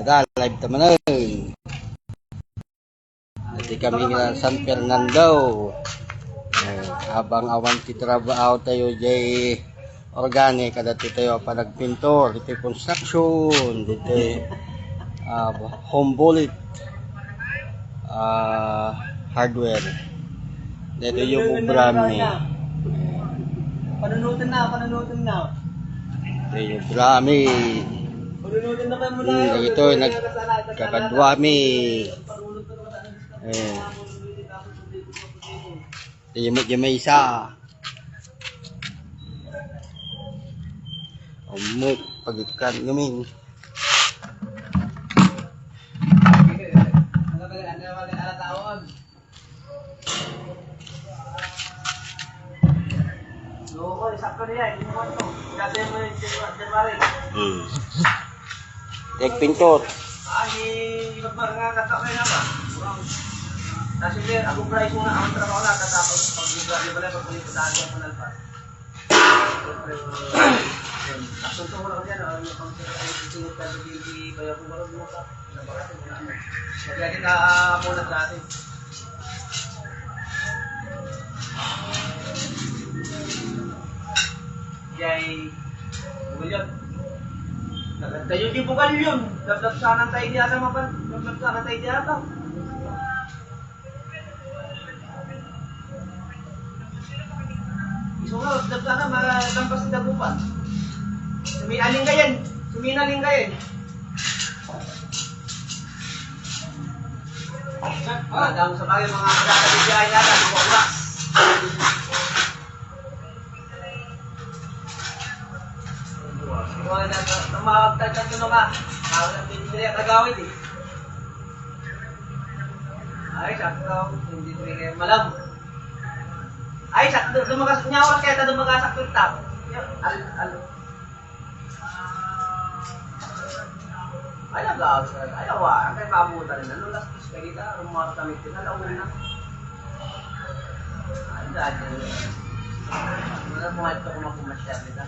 Live naman Ati kami nga San Fernando. Habang awan titrabaho tayo jay organic kada tayo pa nagpintor, dito construction, dito home bullet hardware. Dito yung brami. Panunutin na. Dito yung brami. Panunutin na kayo muna. Ito nagkakadwami. Yung may isa. Umuk pagitkan ngamin. Oo, sakto niya. Hindi mo ito. Dati mo yung January. Tek pintor. Magmagkakata kayo naman. Kasi ako price muna. Ang trabaho na. Tapos pag-ibali pag-ibalitaan ko po nalpas. Asunto mo na ko dyan. Ang sisingit ka sa hindi kaya kung marag mo ka. Magyagin na muna sa atin. Jay, William. Kayo di po kayo yun. Dablab sana tayo di ata mapan. Dablab sana tayo di ata. Iso nga, dablab sana malampas sa dagupan. Suminaling kayan. Dahil sa bagay mga kadakabigay natin, di po oras. Tumawag tayo sa tuno ka. Tawag ang pinitili ang nagawid eh. Ay, sakto. Hindi pinitili malam. Ay, sakto. Nyawat kaya ito dumagasakto yung tap. Ay, nagawad. Ay, awa. Ang kayo mabuta rin. Ano last piece ka kita? Rumawa kami ito. Nalawin na. Ay, dahil. Wala mo ito kung makumasyar nila.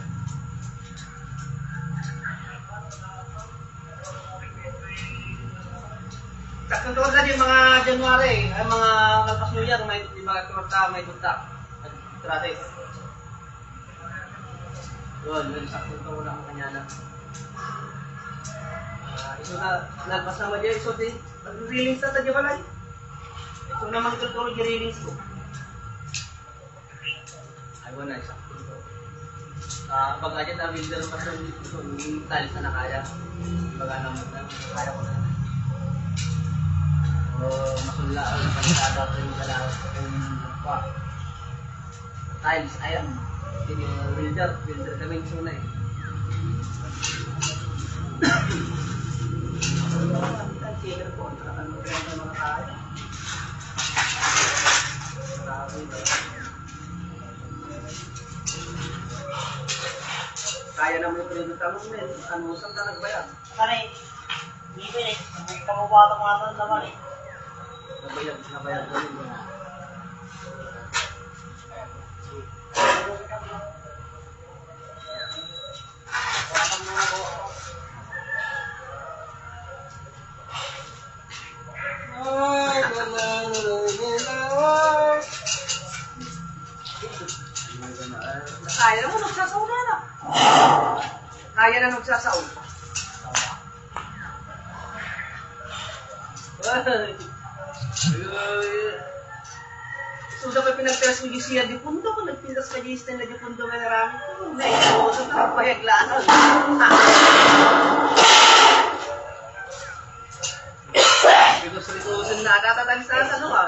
Sakto to din mga January, ay mga Malpas New Year, may mga kumanta, may tunta. Trate. Yun, sakto to lang kanya na. Iso na, nalpas na madya, iso din. Mag-release na tadya balay. Iso na magtuturo i-release ko. Ay, wala, sakto to. Pag adyan na builder ng pasyon, yung tiles na nakaya. Baga naman na, kaya ko na. Masunla ako ng panisada ko yung dalaw yung tiles, ayan builder kami yung suna eh consider ko ano mga kaya kaya naman yung predo tanong men ano saan ka nagbayad? Kanay hindi ko eh kamubatang mga naman eh Nabayad ko rin. Kaya na mo, nagsasaw na. Kaya na nagsasaw. So dapat pinagteras mo siya di pundo ko nagpintas ka gistan na di pundo nga narami ko na ito sa pagpayaglaan Because na tatatalis na ano ka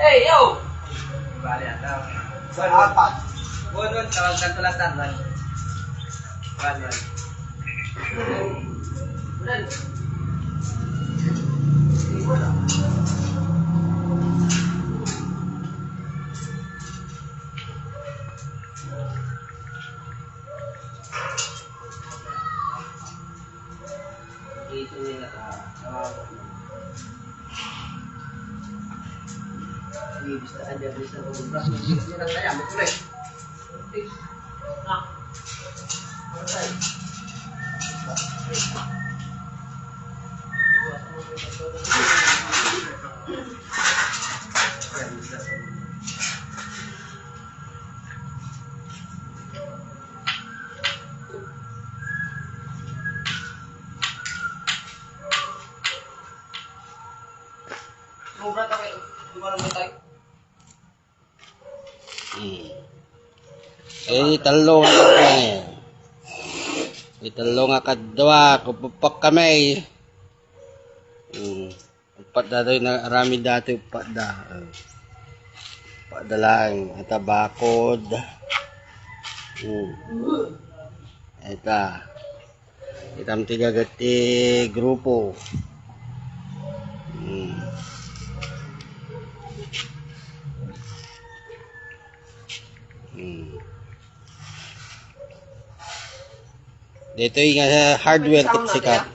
Hey yo Bali ata Buwan, tawag kanto latan, Buwan. Buwan. Wala. Ito nila Bibis na kanya, bibis na kumubra. Bibis na kaya, may kulay. Ah. Ano tayo? Kumubra tayo. Kumubra tayo. Talo nga kami. Talo nga kadwa. Kupupak kami. Upat na rin na rami dati. Upat na. Upat na lang. Atabakod. Eta. Itam tiga gati grupo. Dito yung hardware kit sikat.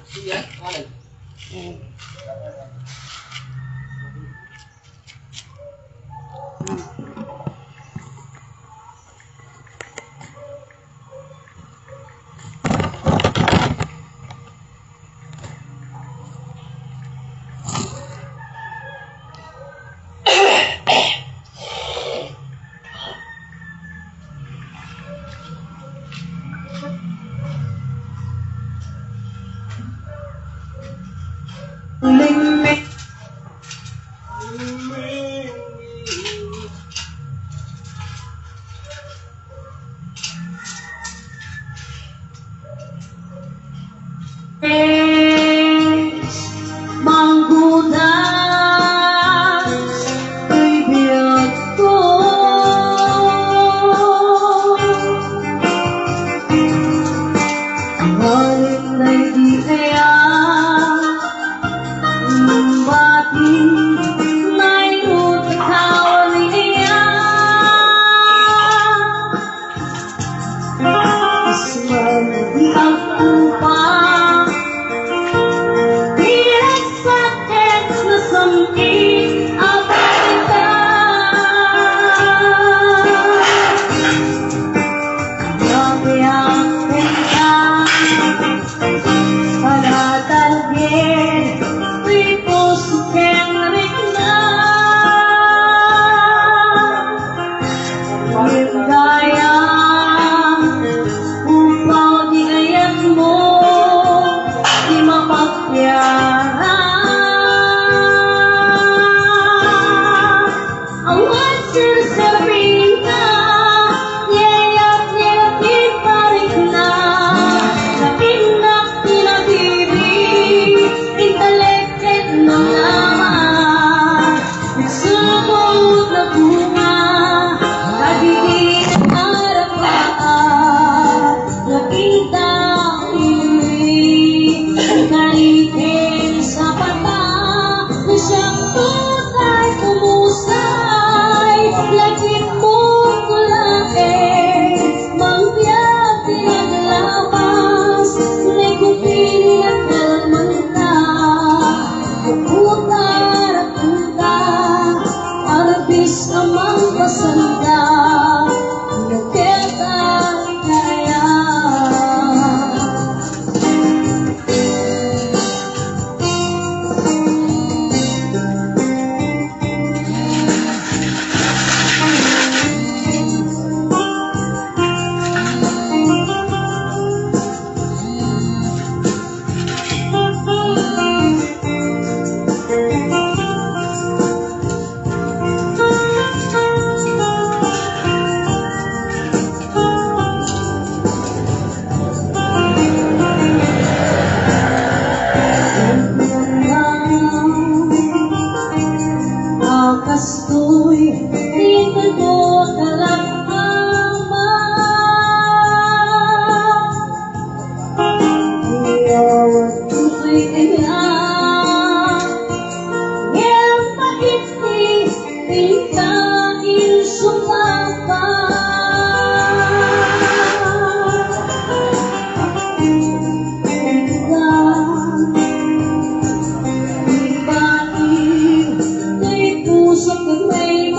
Pusok may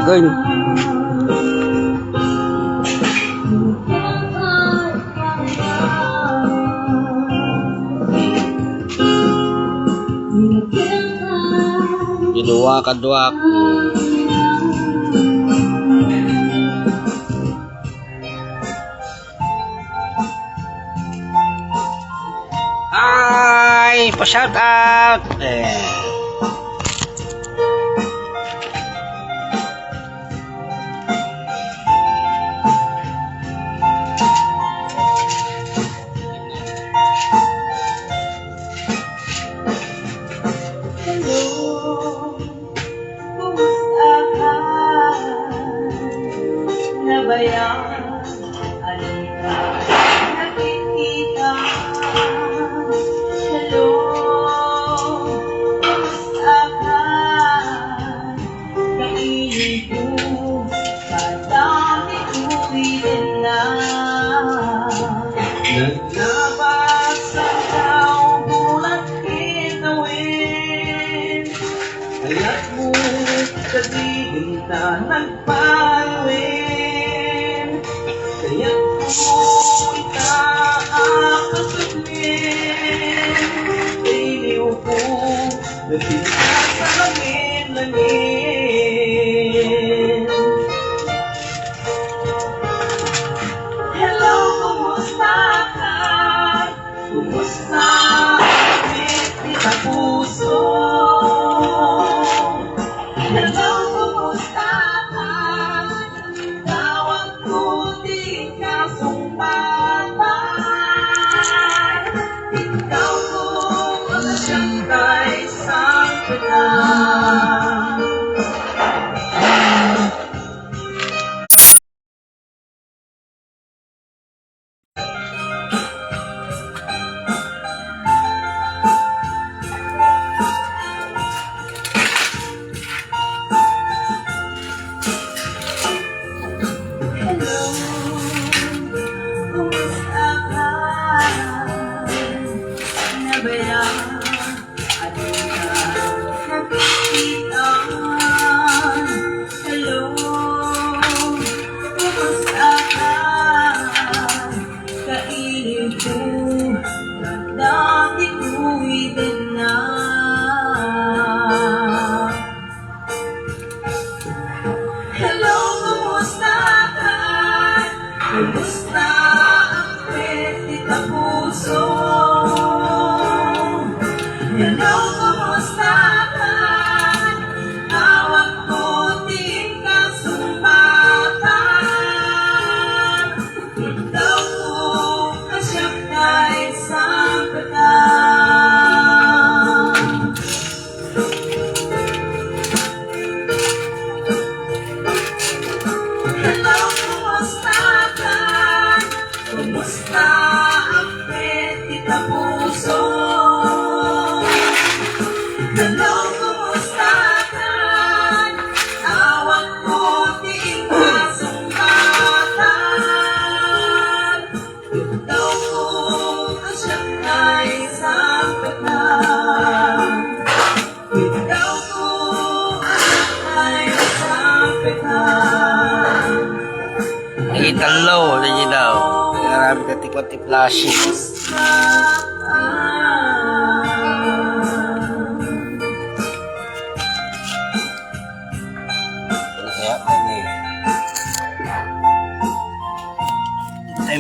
gagawin. Giduwa-kaduwa. Hi! Pa-shout out! Nabayan, alika, nakikita. Hello, kumusta ka? Kainin ko, madami uwiin na. Naglabas ang taong bulat kitawin. Kaya't mo sabihin na nagpaluin. Kaya't mo itaakasutin. Iliw ko na sinasalamin-langin. Hello, kumusta ka? Kumusta ang kita puso? Hello, kumusta ka? Tawag ko di ka sumbatan. Ikaw ko ang siyang kay sangkatan. Hello, kumusta ka? Kumusta ang petita puso? Hello, kumusta ka? Tawag ko di ka sumbatan. Ikaw ko kasyap kay sangkatan. Hello, kumusta ka? Kumusta ang petita puso? Hello, kumusta ka? Tawag ko di ka sumbatan. Ikaw ko ang siyang kay sangkatan. Ikaw ko ang siyang kay sangkatan. Italo, original. Marami ka tikwa-tiplashi. Kaya, ini.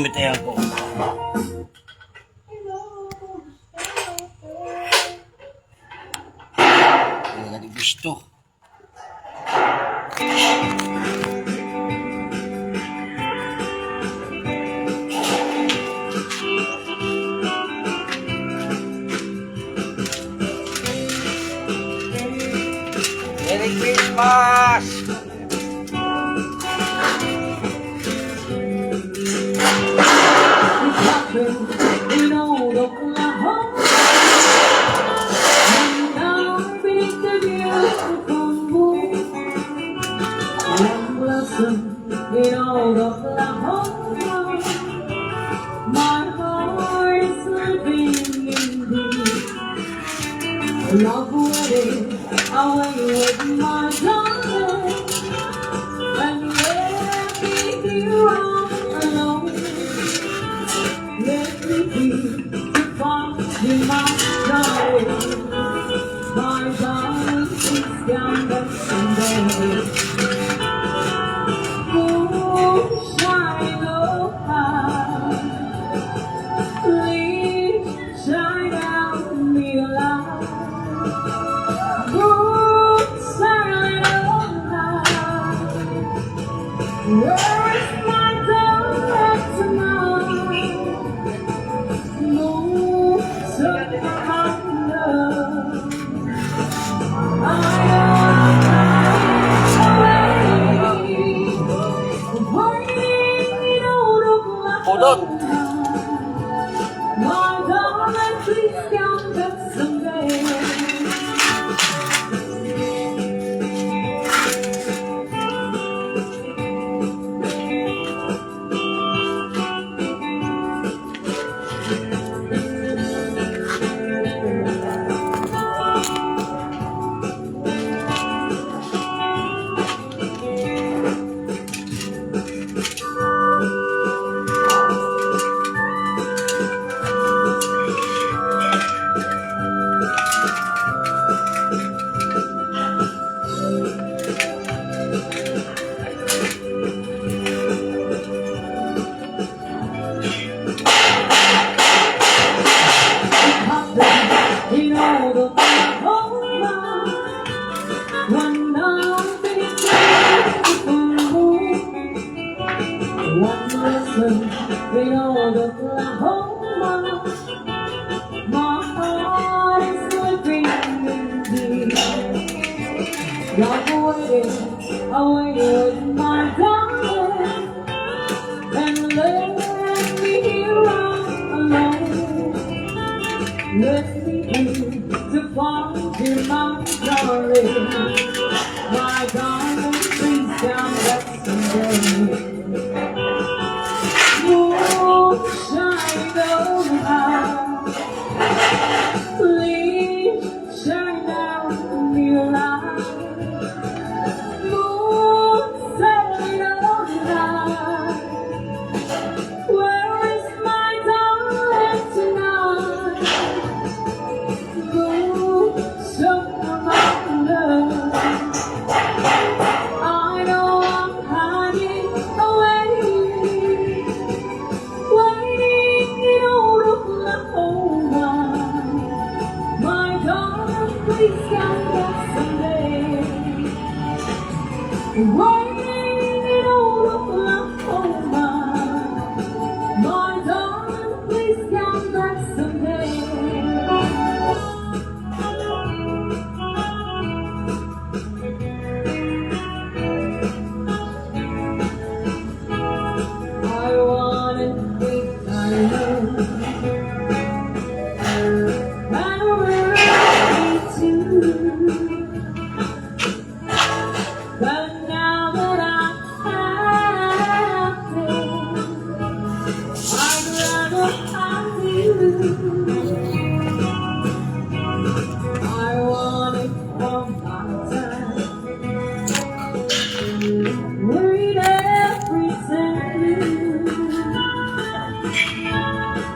Tayo ko. Hindi na gusto. Merry Christmas! In old Oklahoma, and down beneath the beautiful moon, and blossom in old Oklahoma, my heart's living in thee. Love wedding away with my darling, You might darling, my darling, please come back someday. Moon shine high, please shine out me alive. Moon shine high, where is my darling tonight? Moon shine love. Pudot. My darling, please come back someday. You know the whole one nothing is one lesson in all the Oklahoma. My heart is slipping indeed. You're waiting away with my darling, and let me here all alone. Let me in to find you, my darling. My darling, please come back someday. Moon shine high, please shine down your light. Moon shine high, where is my darling tonight? Moon shine love. I know I'm hiding away, waiting in old Oklahoma. My darling, please come back someday. Waiting in old Oklahoma. My darling, please come back someday. I wanna think I know, and we're ready to. But now that I have this, I'd rather have you. I want it for my time, worried every second.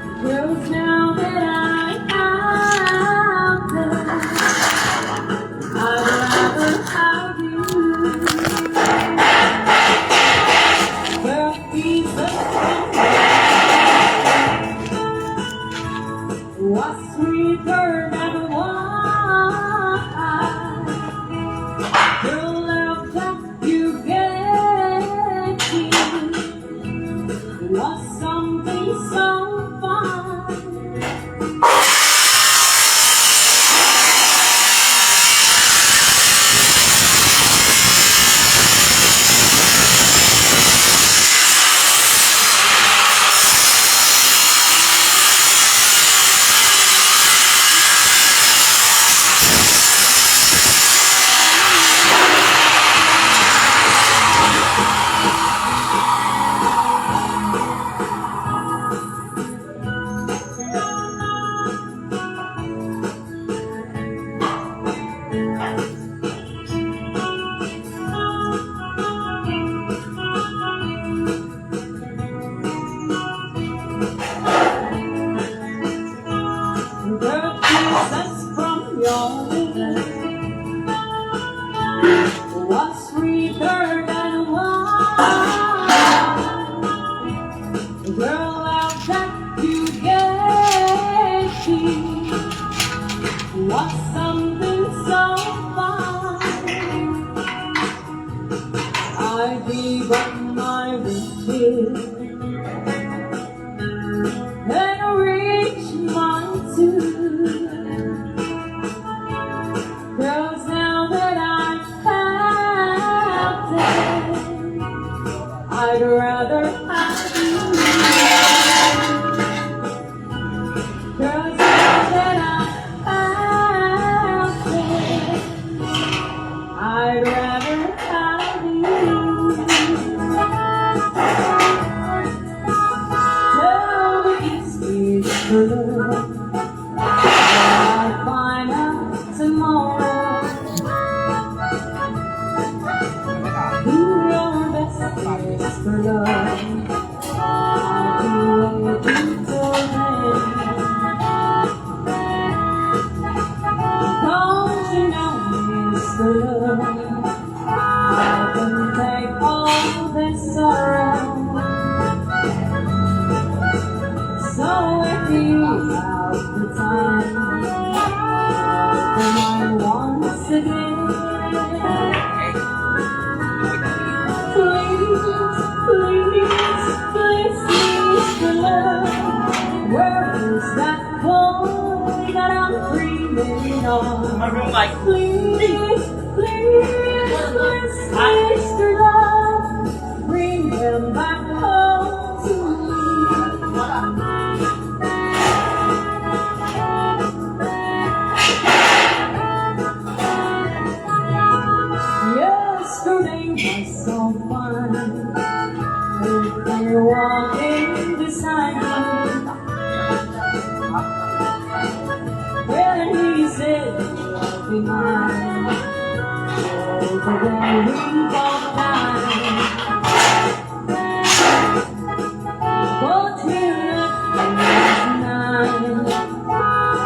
'Cause now that I have this, I'd rather have you. The peace of was sweeter than wine. The love that you gave me was something so fine. your lips was sweeter than wine. The girl love that you gave me was something so fine. I gave up my wishes and reached my tune. 'Cause now that I'm captain, I'd rather have you. 'Cause now that I'm captain, I'd rather have you. Tell me, is this love? I'll find out tomorrow who your best is for love. I'll be waiting till then. Don't you know, Mr. Love, I can take all this sorrow. So if you have the time, once again, please, please, please, Mr. Love, where is that boy that I'm dreaming of? Please, please, please, Mr. Love, bring him back home to me. Yesterday was so fun, with you walking beside me. When he said you'll be mine, oh, the day we both died. But you left me tonight,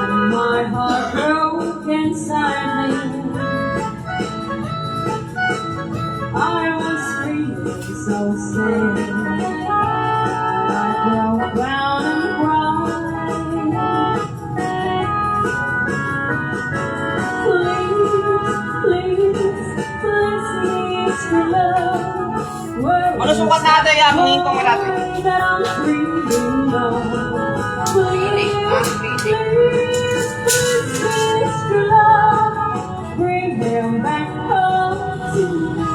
and my heart broke inside me. I was feeling so sad, I broke down and cried. Please, please, please, Mr. Love, where Ano sukat natin yan? Hingin ko that I'm dreaming of? Please, Mr. Love, bring him back home to me.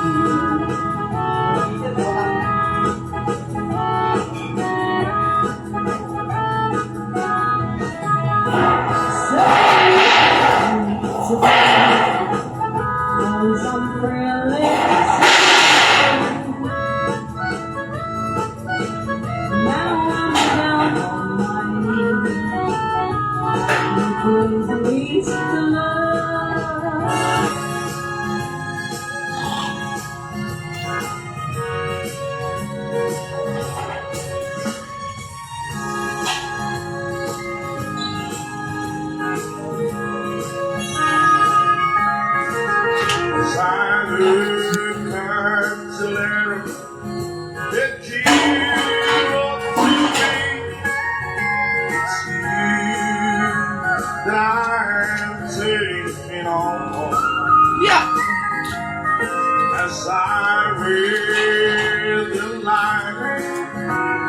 As I read the line,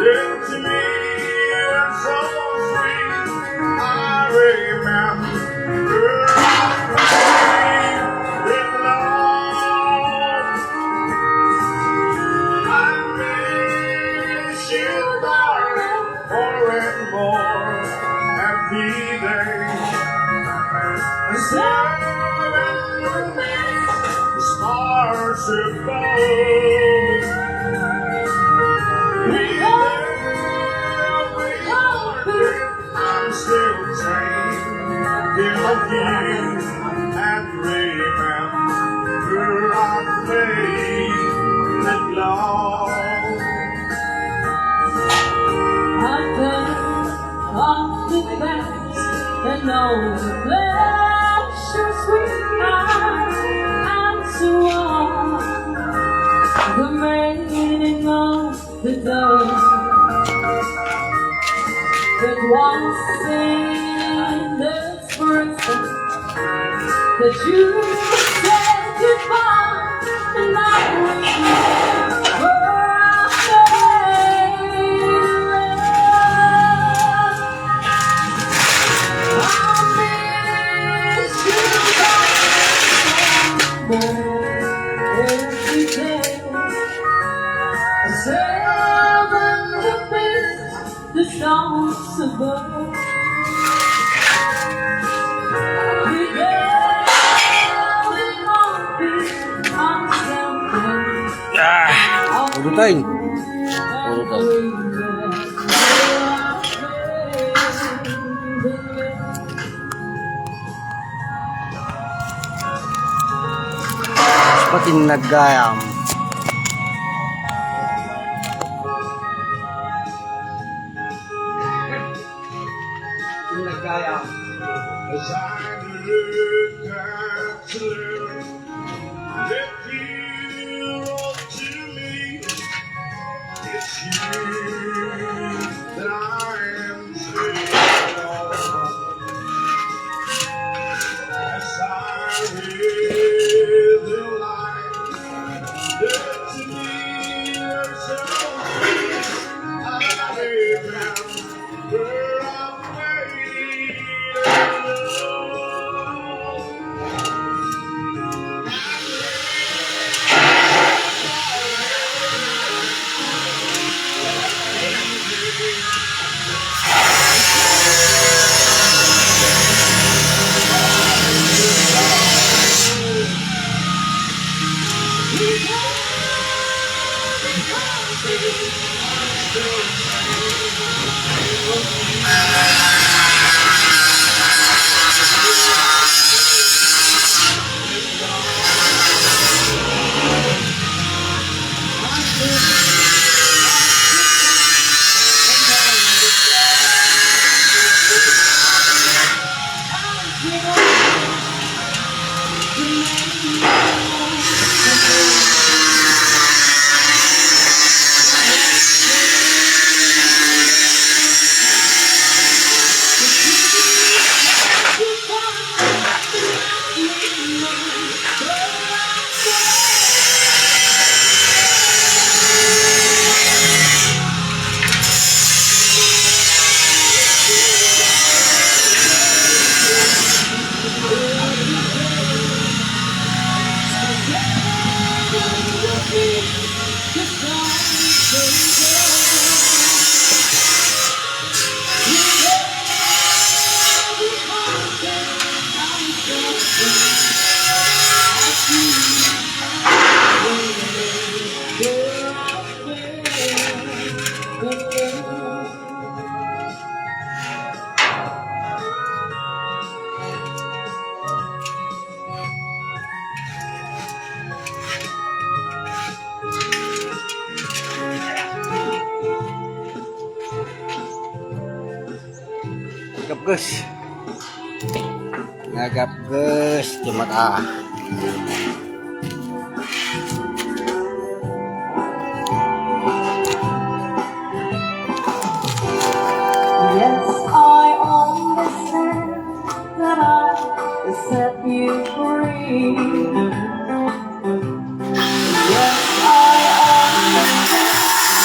it to me was so sweet. I remember with love. I miss you, darling, forevermore. Happy days. And stars above. With every heartbeat, I'm still trained of you and remember our faith and love. I've been off the fence and all the flesh your sweet eyes and so on. The meaning of the day that once in the spring that you said goodbye, and I remember every day. Seven the beast, the stars above. Urutan. Urutan. Seperti nagayam. Nagayam. As I look down to learn that belong to me, it's you that I am saving on. As I live the life that to me are so sweet, I remember I'm waiting. Gus. Ngagap Gus di mata. Yes, I understand that I set you free. Yes, I understand.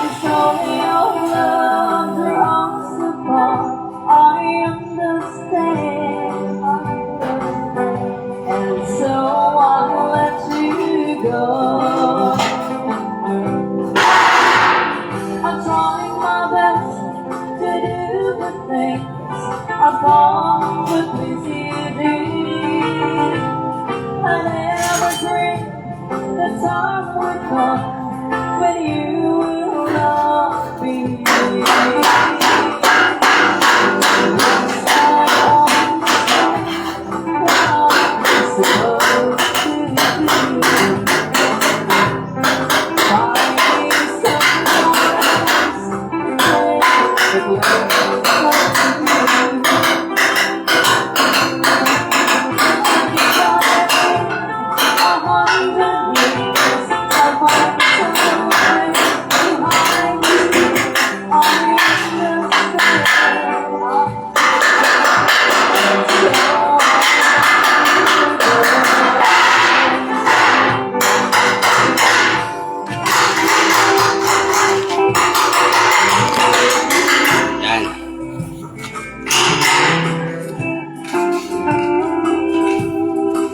It's only your love that runs apart. I understand, and so I'll let you go.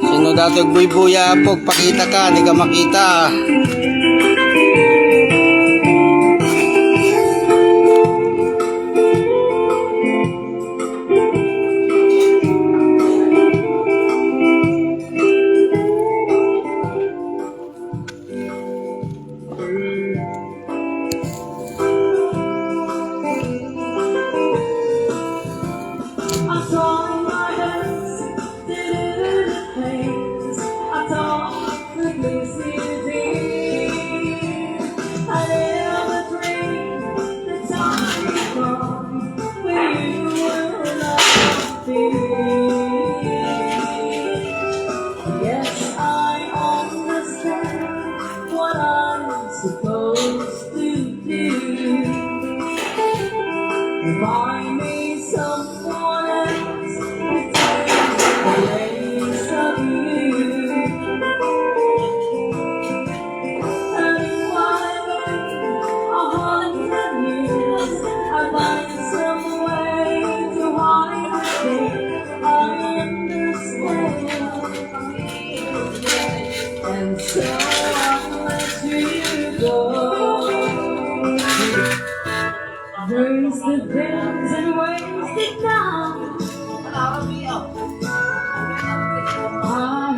Sino dato buy-buya po, pakita ka, di ka makita. I saw my hands, did things. I talked the city. I never dreamed the time would come when you will not be. Yes, I understand what I'm supposed to do. Find me someone else who takes the place of you. And if I wait 100 years, I find some way to hide it. I understand, and so I'll let you go. Raise the things and waste it now. I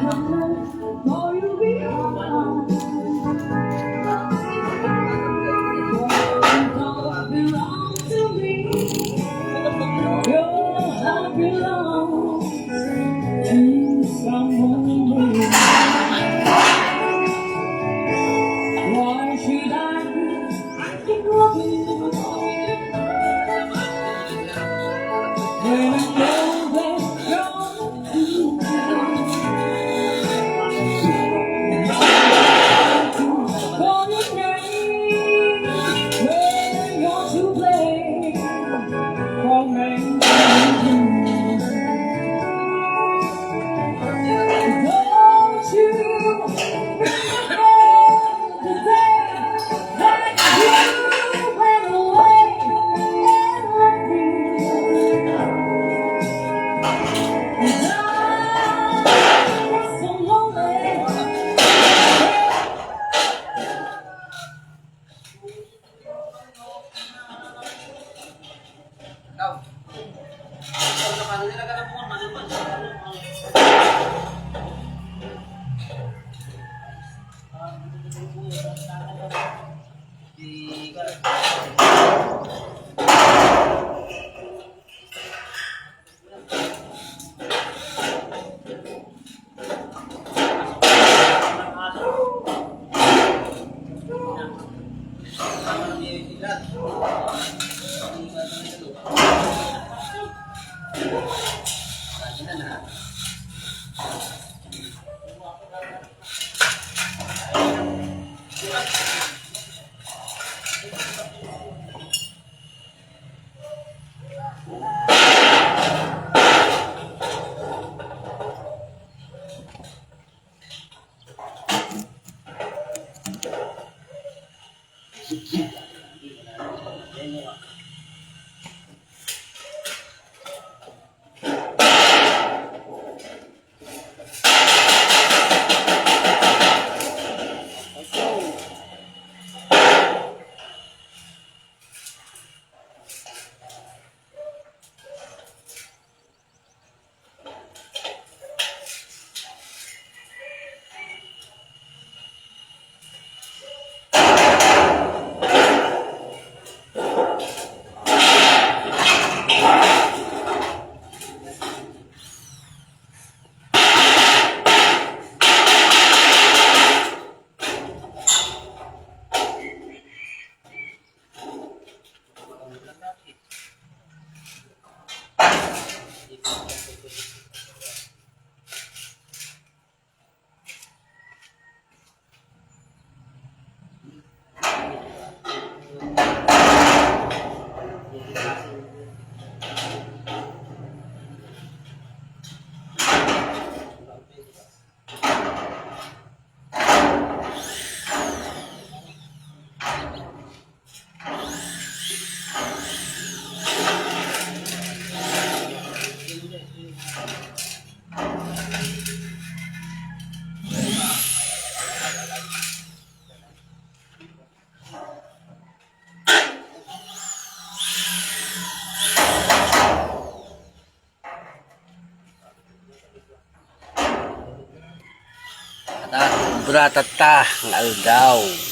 have left for you behind. You don't belong to me. Your heart belongs to someone new. Why should I keep loving you? When I know that you're too for your name, when you're too late for me. Don't you remember the day that you went away and left me? Bratata ng aldaw.